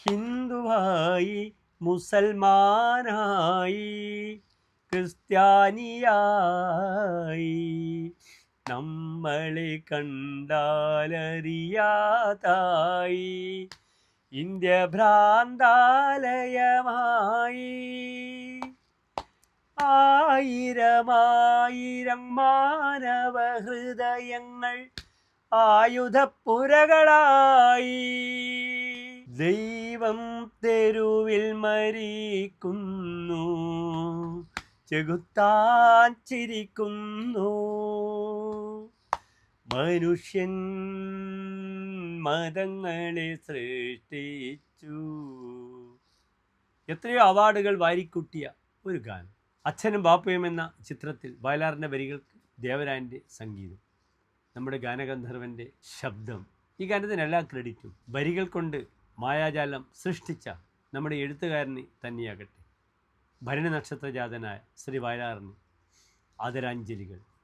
ഹിന്ദുവായി, മുസൽമാനായി, ക്രിസ്ത്യാനിയായി, നമ്മളെ കണ്ടാലറിയാതായി, ഇന്ത്യ ഭ്രാന്താലയമായി. ആയിരമായിരം മാനവ ഹൃദയങ്ങൾ ആയുധപ്പുരകളായി. ദൈവം തെരുവിൽ മരിക്കുന്നു, ചെകുത്താൻ ചിരിക്കുന്നു. മനുഷ്യൻ മതങ്ങളെ സൃഷ്ടിച്ചു. എത്രയോ അവാർഡുകൾ വാരിക്കൂട്ടിയ ഒരു ഗാനം. അച്ഛനും ബാപ്പയും എന്ന ചിത്രത്തിൽ വയലാറിൻ്റെ വരികൾക്ക് ദേവരായൻ്റെ സംഗീതം, നമ്മുടെ ഗാനഗന്ധർവൻ്റെ ശബ്ദം. ഈ ഗാനത്തിന് എല്ലാ ക്രെഡിറ്റും വരികൾ കൊണ്ട് മായാജാലം സൃഷ്ടിച്ച നമ്മുടെ എഴുത്തുകാരന് തന്നെയാകട്ടെ. ഭരണി നക്ഷത്രജാതനായ ശ്രീ വയലാറിന് ആദരാഞ്ജലികൾ.